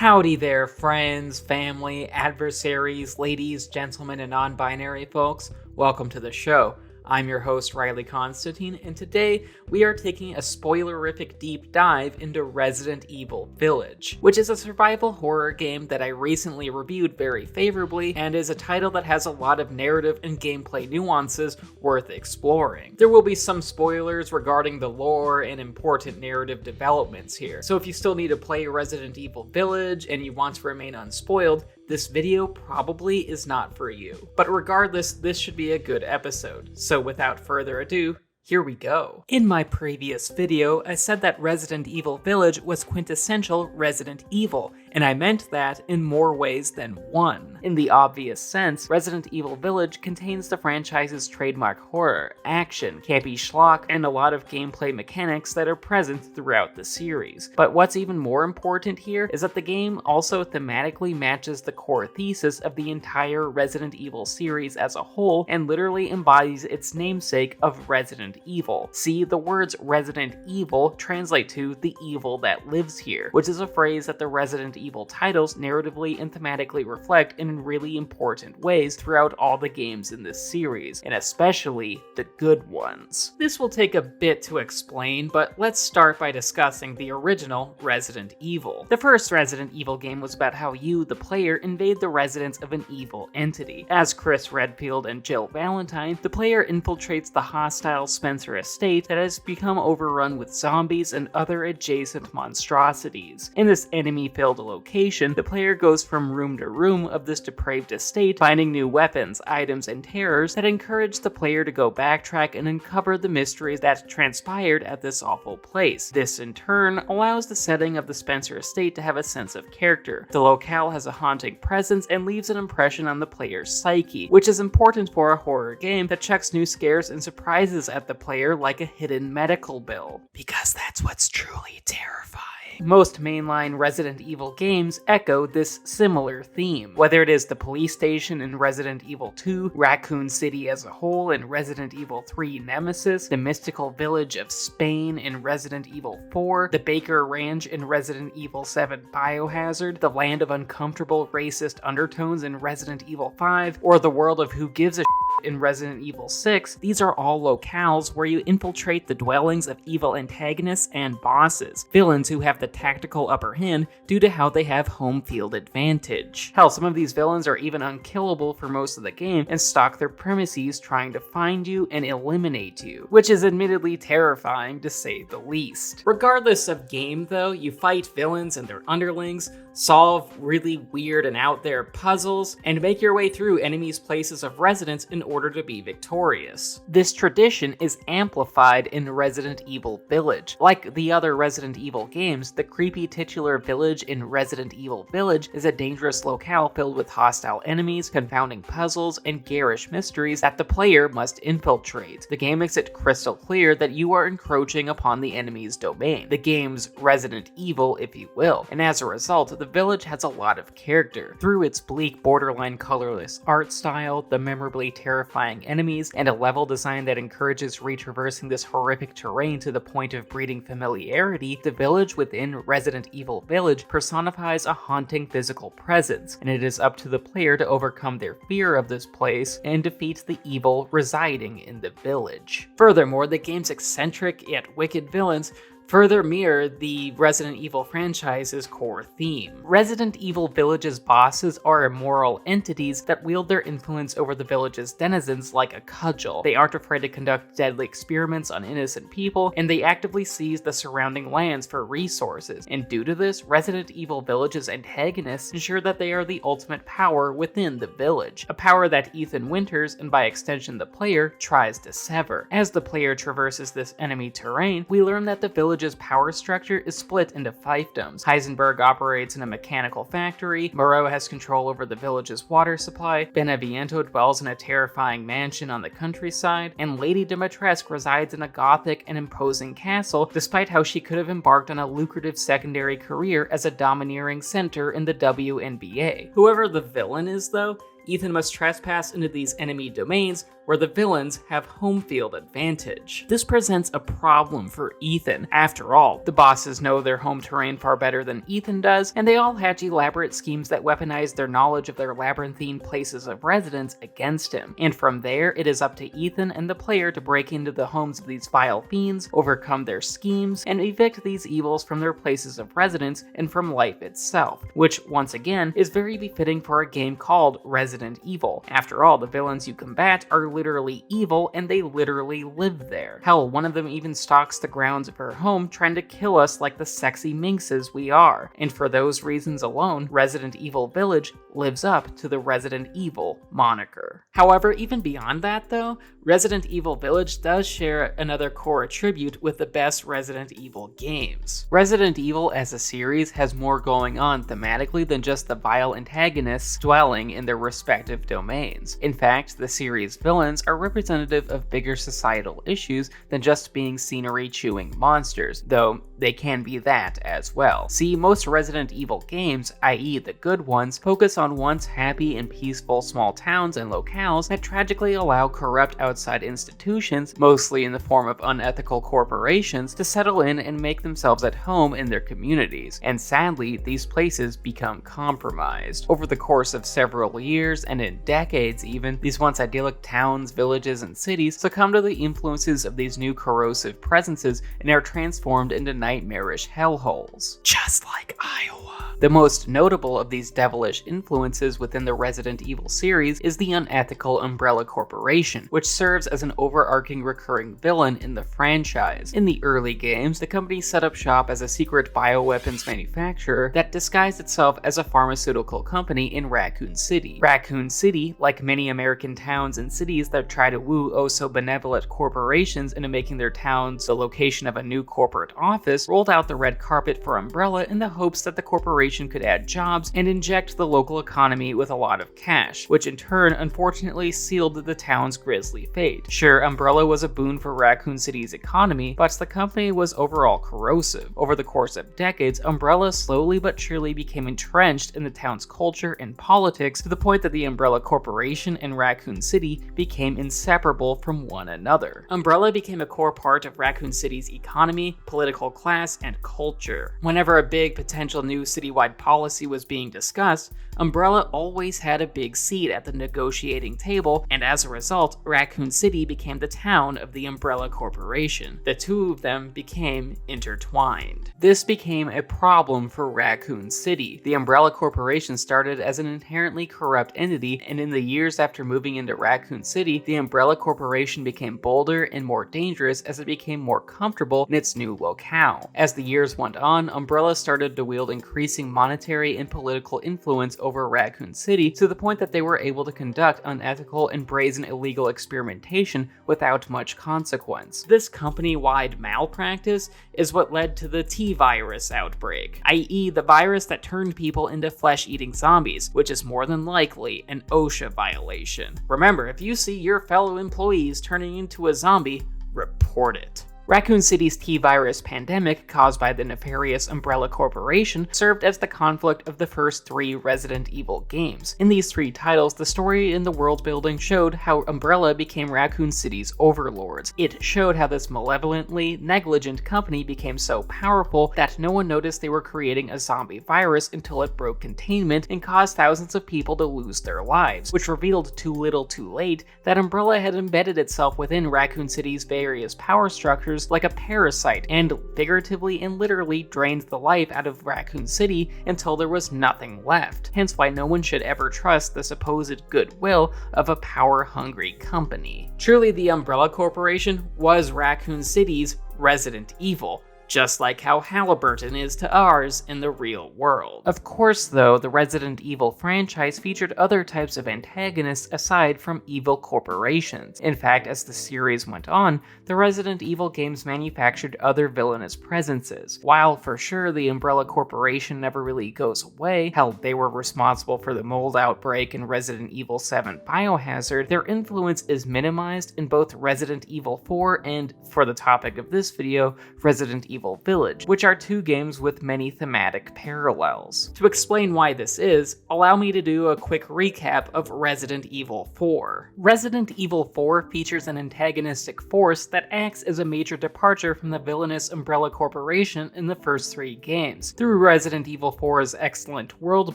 Howdy there, friends, family, adversaries, ladies, gentlemen, and non-binary folks. Welcome to the show. I'm your host, Riley Constantine, and today we are taking a spoilerific deep dive into Resident Evil Village, which is a survival horror game that I recently reviewed very favorably, and is a title that has a lot of narrative and gameplay nuances worth exploring. There will be some spoilers regarding the lore and important narrative developments here, so if you still need to play Resident Evil Village and you want to remain unspoiled, this video probably is not for you. But regardless, this should be a good episode. So without further ado, here we go. In my previous video, I said that Resident Evil Village was quintessential Resident Evil, and I meant that in more ways than one. In the obvious sense, Resident Evil Village contains the franchise's trademark horror, action, campy schlock, and a lot of gameplay mechanics that are present throughout the series. But what's even more important here is that the game also thematically matches the core thesis of the entire Resident Evil series as a whole, and literally embodies its namesake of Resident Evil. See, the words Resident Evil translate to the evil that lives here, which is a phrase that the Resident Evil titles narratively and thematically reflect in really important ways throughout all the games in this series, and especially the good ones. This will take a bit to explain, but let's start by discussing the original Resident Evil. The first Resident Evil game was about how you, the player, invade the residence of an evil entity. As Chris Redfield and Jill Valentine, the player infiltrates the hostile Spencer estate that has become overrun with zombies and other adjacent monstrosities. In this enemy-filled location, the player goes from room to room of this depraved estate, finding new weapons, items, and terrors that encourage the player to go backtrack and uncover the mysteries that transpired at this awful place. This, in turn, allows the setting of the Spencer estate to have a sense of character. The locale has a haunting presence and leaves an impression on the player's psyche, which is important for a horror game that checks new scares and surprises at the player like a hidden medical bill. Because that's what's truly terrifying. Most mainline Resident Evil games echo this similar theme, whether it is the police station in Resident Evil 2, Raccoon City as a whole in Resident Evil 3 Nemesis, the mystical village of Spain in Resident Evil 4, the Baker Ranch in Resident Evil 7 Biohazard, the land of uncomfortable racist undertones in Resident Evil 5, or the world of who gives a in Resident Evil 6, these are all locales where you infiltrate the dwellings of evil antagonists and bosses, villains who have the tactical upper hand due to how they have home field advantage. Hell, some of these villains are even unkillable for most of the game and stalk their premises trying to find you and eliminate you, which is admittedly terrifying to say the least. Regardless of game though, you fight villains and their underlings, solve really weird and out there puzzles, and make your way through enemies' places of residence in order to be victorious. This tradition is amplified in Resident Evil Village. Like the other Resident Evil games, the creepy titular village in Resident Evil Village is a dangerous locale filled with hostile enemies, confounding puzzles, and garish mysteries that the player must infiltrate. The game makes it crystal clear that you are encroaching upon the enemy's domain, the game's Resident Evil, if you will, and as a result, the village has a lot of character. Through its bleak, borderline colorless art style, the memorably terrifying enemies, and a level design that encourages retraversing this horrific terrain to the point of breeding familiarity, the village within Resident Evil Village personifies a haunting physical presence, and it is up to the player to overcome their fear of this place and defeat the evil residing in the village. Furthermore, the game's eccentric yet wicked villains further mirror the Resident Evil franchise's core theme. Resident Evil Village's bosses are immoral entities that wield their influence over the village's denizens like a cudgel. They aren't afraid to conduct deadly experiments on innocent people, and they actively seize the surrounding lands for resources. And due to this, Resident Evil Village's antagonists ensure that they are the ultimate power within the village, a power that Ethan Winters, and by extension the player, tries to sever. As the player traverses this enemy terrain, we learn that the village's power structure is split into fiefdoms. Heisenberg operates in a mechanical factory, Moreau has control over the village's water supply, Beneviento dwells in a terrifying mansion on the countryside, and Lady Dimitrescu resides in a gothic and imposing castle, despite how she could have embarked on a lucrative secondary career as a domineering center in the WNBA. Whoever the villain is though, Ethan must trespass into these enemy domains, where the villains have home field advantage. This presents a problem for Ethan. After all, the bosses know their home terrain far better than Ethan does, and they all hatch elaborate schemes that weaponize their knowledge of their labyrinthine places of residence against him. And from there, it is up to Ethan and the player to break into the homes of these vile fiends, overcome their schemes, and evict these evils from their places of residence and from life itself, which, once again, is very befitting for a game called Resident Evil. After all, the villains you combat are literally evil, and they literally live there. Hell, one of them even stalks the grounds of her home, trying to kill us like the sexy minxes we are. And for those reasons alone, Resident Evil Village lives up to the Resident Evil moniker. However, even beyond that though, Resident Evil Village does share another core attribute with the best Resident Evil games. Resident Evil as a series has more going on thematically than just the vile antagonists dwelling in their respective domains. In fact, the series' villains are representative of bigger societal issues than just being scenery-chewing monsters, though they can be that as well. See, most Resident Evil games, i.e. the good ones, focus on once happy and peaceful small towns and locales that tragically allow corrupt outside institutions, mostly in the form of unethical corporations, to settle in and make themselves at home in their communities. And sadly, these places become compromised. Over the course of several years, and in decades even, these once idyllic towns, villages, and cities succumb to the influences of these new corrosive presences and are transformed into nightmarish hellholes. Just like Iowa. The most notable of these devilish influences within the Resident Evil series is the unethical Umbrella Corporation, which serves as an overarching recurring villain in the franchise. In the early games, the company set up shop as a secret bioweapons manufacturer that disguised itself as a pharmaceutical company in Raccoon City. Raccoon City, like many American towns and cities that try to woo oh-so-benevolent corporations into making their towns the location of a new corporate office, rolled out the red carpet for Umbrella in the hopes that the corporation could add jobs and inject the local economy with a lot of cash, which in turn unfortunately sealed the town's grisly fate. Sure, Umbrella was a boon for Raccoon City's economy, but the company was overall corrosive. Over the course of decades, Umbrella slowly but surely became entrenched in the town's culture and politics to the point that the Umbrella Corporation and Raccoon City became inseparable from one another. Umbrella became a core part of Raccoon City's economy, political class, and culture. Whenever a big potential new citywide policy was being discussed, Umbrella always had a big seat at the negotiating table, and as a result, Raccoon City became the town of the Umbrella Corporation. The two of them became intertwined. This became a problem for Raccoon City. The Umbrella Corporation started as an inherently corrupt entity, and in the years after moving into Raccoon City, the Umbrella Corporation became bolder and more dangerous as it became more comfortable in its new locale. As the years went on, Umbrella started to wield increasing monetary and political influence over Raccoon City to the point that they were able to conduct unethical and brazen illegal experimentation without much consequence. This company-wide malpractice is what led to the T-virus outbreak, i.e. the virus that turned people into flesh-eating zombies, which is more than likely an OSHA violation. Remember, if you see your fellow employees turning into a zombie, report it. Raccoon City's T-virus pandemic, caused by the nefarious Umbrella Corporation, served as the conflict of the first 3 Resident Evil games. In these 3 titles, the story and the world building showed how Umbrella became Raccoon City's overlords. It showed how this malevolently negligent company became so powerful that no one noticed they were creating a zombie virus until it broke containment and caused thousands of people to lose their lives, which revealed too little too late that Umbrella had embedded itself within Raccoon City's various power structures like a parasite, and figuratively and literally drained the life out of Raccoon City until there was nothing left. Hence why no one should ever trust the supposed goodwill of a power-hungry company. Truly, the Umbrella Corporation was Raccoon City's Resident Evil, just like how Halliburton is to ours in the real world. Of course, though, the Resident Evil franchise featured other types of antagonists aside from evil corporations. In fact, as the series went on, the Resident Evil games manufactured other villainous presences. While for sure the Umbrella Corporation never really goes away, hell, they were responsible for the mold outbreak in Resident Evil 7 Biohazard, their influence is minimized in both Resident Evil 4 and, for the topic of this video, Resident Evil Evil Village, which are two games with many thematic parallels. To explain why this is, allow me to do a quick recap of Resident Evil 4. Resident Evil 4 features an antagonistic force that acts as a major departure from the villainous Umbrella Corporation in the first three games. Through Resident Evil 4's excellent world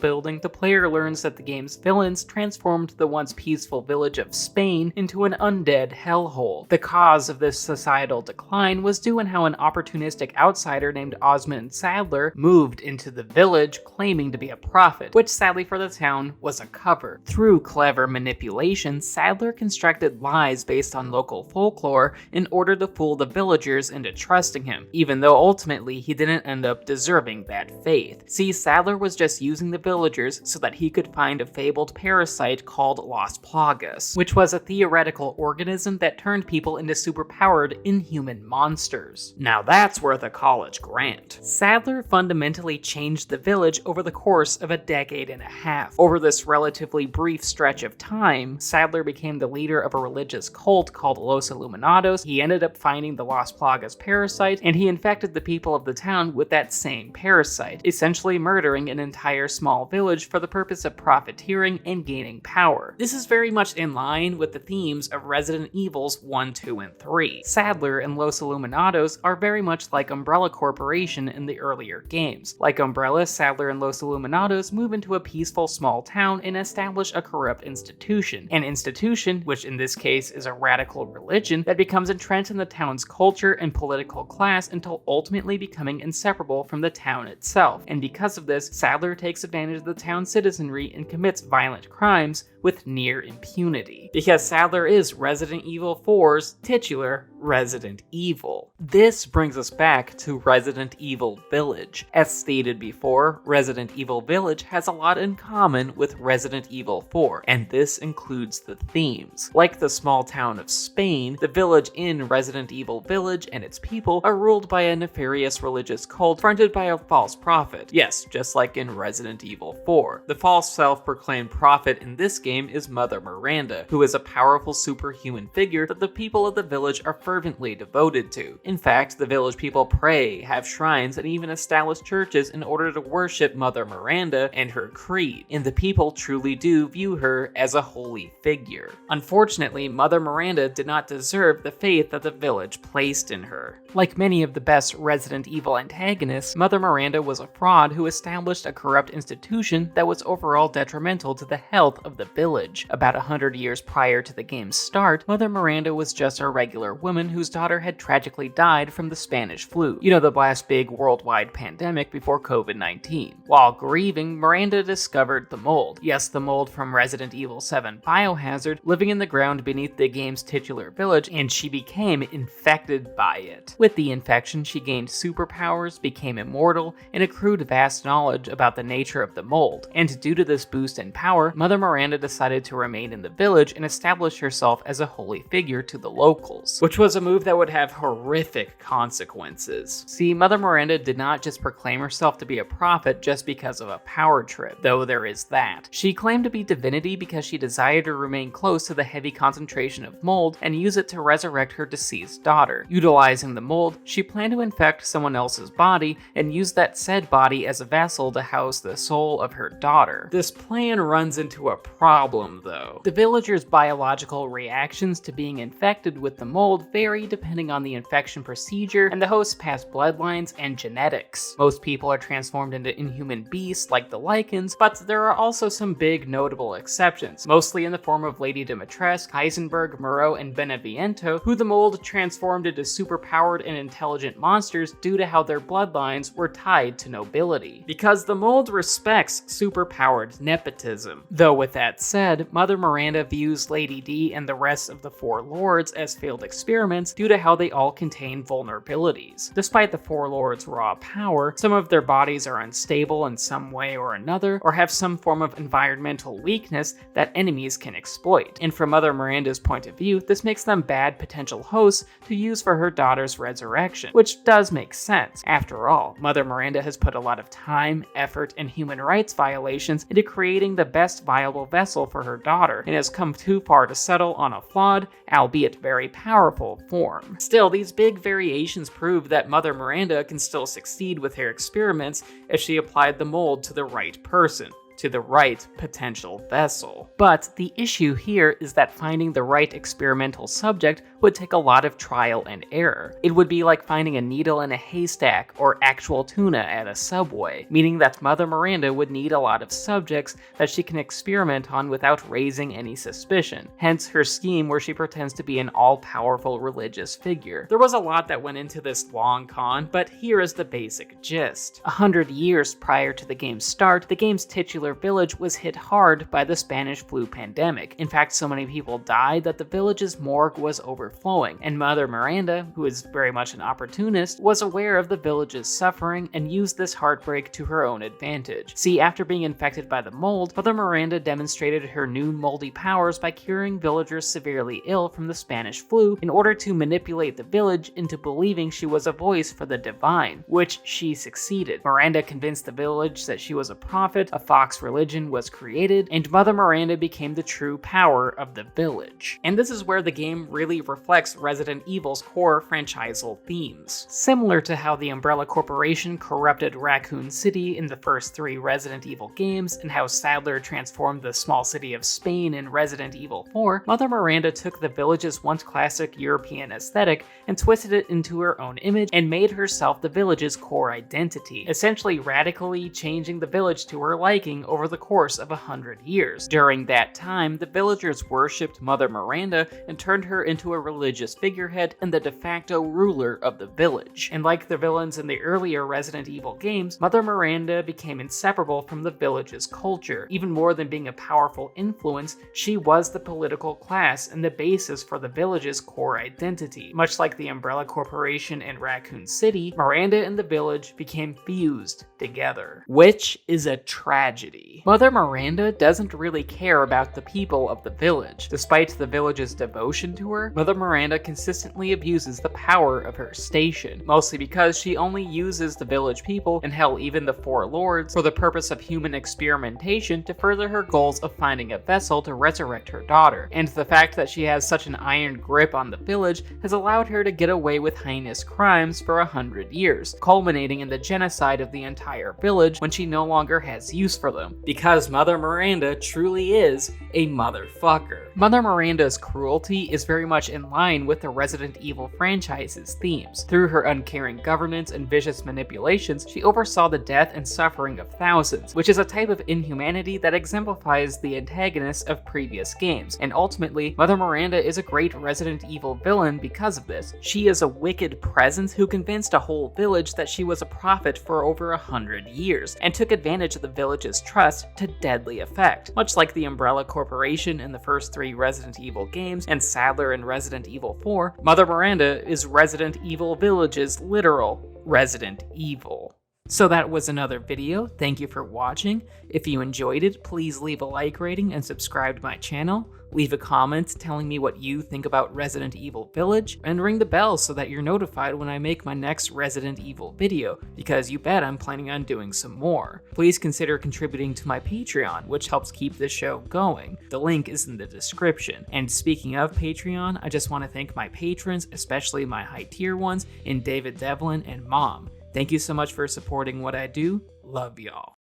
building, the player learns that the game's villains transformed the once peaceful village of Spain into an undead hellhole. The cause of this societal decline was due in how an opportunistic outsider named Osmond Sadler moved into the village claiming to be a prophet, which sadly for the town was a cover. Through clever manipulation, Sadler constructed lies based on local folklore in order to fool the villagers into trusting him, even though ultimately he didn't end up deserving that faith. See, Sadler was just using the villagers so that he could find a fabled parasite called Las Plagas, which was a theoretical organism that turned people into superpowered inhuman monsters. Now that's worth a college grant. Sadler fundamentally changed the village over the course of a decade and a half. Over this relatively brief stretch of time, Sadler became the leader of a religious cult called Los Illuminados. He ended up finding the Las Plagas parasite, and he infected the people of the town with that same parasite, essentially murdering an entire small village for the purpose of profiteering and gaining power. This is very much in line with the themes of Resident Evils 1, 2, and 3. Sadler and Los Illuminados are very much like Umbrella Corporation in the earlier games. Like Umbrella, Sadler and Los Illuminados move into a peaceful small town and establish a corrupt institution. An institution, which in this case is a radical religion, that becomes entrenched in the town's culture and political class until ultimately becoming inseparable from the town itself. And because of this, Sadler takes advantage of the town's citizenry and commits violent crimes with near impunity. Because Sadler is Resident Evil 4's titular Resident Evil. This brings us back to Resident Evil Village. As stated before, Resident Evil Village has a lot in common with Resident Evil 4, and this includes the themes. Like the small town of Spain, the village in Resident Evil Village and its people are ruled by a nefarious religious cult fronted by a false prophet. Yes, just like in Resident Evil 4. The false self-proclaimed prophet in this game is Mother Miranda, who is a powerful superhuman figure that the people of the village are fervently devoted to. In fact, the village people pray, have shrines, and even establish churches in order to worship Mother Miranda and her creed, and the people truly do view her as a holy figure. Unfortunately, Mother Miranda did not deserve the faith that the village placed in her. Like many of the best Resident Evil antagonists, Mother Miranda was a fraud who established a corrupt institution that was overall detrimental to the health of the village. About 100 years prior to the game's start, Mother Miranda was just a regular woman whose daughter had tragically died from the Spanish flu. You know, the last big worldwide pandemic before COVID-19. While grieving, Miranda discovered the mold. Yes, the mold from Resident Evil 7 Biohazard, living in the ground beneath the game's titular village, and she became infected by it. With the infection, she gained superpowers, became immortal, and accrued vast knowledge about the nature of the mold. And due to this boost in power, Mother Miranda decided to remain in the village and establish herself as a holy figure to the locals, which was a move that would have horrific consequences. See, Mother Miranda did not just proclaim herself to be a prophet just because of a power trip, though there is that. She claimed to be divinity because she desired to remain close to the heavy concentration of mold and use it to resurrect her deceased daughter. Utilizing the mold, she planned to infect someone else's body and use that said body as a vessel to house the soul of her daughter. This plan runs into a problem, though. The villagers' biological reactions to being infected with the mold vary depending on the infection procedure and the host's past bloodlines and genetics. Most people are transformed into inhuman beasts like the Lycans, but there are also some big notable exceptions, mostly in the form of Lady Dimitrescu, Heisenberg, Moreau, and Beneviento, who the mold transformed into superpowered and intelligent monsters due to how their bloodlines were tied to nobility. Because the mold respects superpowered nepotism. Though with that said, Mother Miranda views Lady D and the rest of the Four Lords as failed experiments due to how they all contain vulnerabilities. Despite the Four Lords' raw power, some of their bodies are unstable in some way or another, or have some form of environmental weakness that enemies can exploit. And from Mother Miranda's point of view, this makes them bad potential hosts to use for her daughter's resurrection, which does make sense. After all, Mother Miranda has put a lot of time, effort, and human rights violations into creating the best viable vessel for her daughter, and has come too far to settle on a flawed, albeit very powerful, Evil form. Still, these big variations prove that Mother Miranda can still succeed with her experiments if she applied the mold to the right person, to the right potential vessel. But the issue here is that finding the right experimental subject would take a lot of trial and error. It would be like finding a needle in a haystack or actual tuna at a Subway, meaning that Mother Miranda would need a lot of subjects that she can experiment on without raising any suspicion. Hence her scheme where she pretends to be an all-powerful religious figure. There was a lot that went into this long con, but here is the basic gist. 100 years prior to the game's start, the game's titular village was hit hard by the Spanish flu pandemic. In fact, so many people died that the village's morgue was overflowing, and Mother Miranda, who is very much an opportunist, was aware of the village's suffering and used this heartbreak to her own advantage. See, after being infected by the mold, Mother Miranda demonstrated her new moldy powers by curing villagers severely ill from the Spanish flu in order to manipulate the village into believing she was a voice for the divine, which she succeeded. Miranda convinced the village that she was a prophet, a fox religion was created, and Mother Miranda became the true power of the village. And this is where the game really reflects Resident Evil's core franchisal themes. Similar to how the Umbrella Corporation corrupted Raccoon City in the first 3 Resident Evil games, and how Sadler transformed the small city of Spain in Resident Evil 4, Mother Miranda took the village's once classic European aesthetic and twisted it into her own image and made herself the village's core identity, essentially radically changing the village to her liking over the course of 100 years. During that time, the villagers worshipped Mother Miranda and turned her into a religious figurehead and the de facto ruler of the village. And like the villains in the earlier Resident Evil games, Mother Miranda became inseparable from the village's culture. Even more than being a powerful influence, she was the political class and the basis for the village's core identity. Much like the Umbrella Corporation and Raccoon City, Miranda and the village became fused together, which is a tragedy. Mother Miranda doesn't really care about the people of the village. Despite the village's devotion to her, Mother Miranda consistently abuses the power of her station, mostly because she only uses the village people, and hell, even the 4 lords, for the purpose of human experimentation to further her goals of finding a vessel to resurrect her daughter. And the fact that she has such an iron grip on the village has allowed her to get away with heinous crimes for 100 years, culminating in the genocide of the entire village when she no longer has use for them. Because Mother Miranda truly is a motherfucker. Mother Miranda's cruelty is very much in line with the Resident Evil franchise's themes. Through her uncaring governance and vicious manipulations, she oversaw the death and suffering of thousands, which is a type of inhumanity that exemplifies the antagonists of previous games. And ultimately, Mother Miranda is a great Resident Evil villain because of this. She is a wicked presence who convinced a whole village that she was a prophet for over 100 years, and took advantage of the village's trust to deadly effect. Much like the Umbrella Corporation in the first 3 Resident Evil games, and Sadler in Resident Evil 4, Mother Miranda is Resident Evil Village's literal Resident Evil. So that was another video. Thank you for watching. If you enjoyed it, please leave a like rating and subscribe to my channel. Leave a comment telling me what you think about Resident Evil Village, and ring the bell so that you're notified when I make my next Resident Evil video, because you bet I'm planning on doing some more. Please consider contributing to my Patreon, which helps keep this show going. The link is in the description. And speaking of Patreon, I just want to thank my patrons, especially my high tier ones, in David Devlin and Mom. Thank you so much for supporting what I do. Love y'all.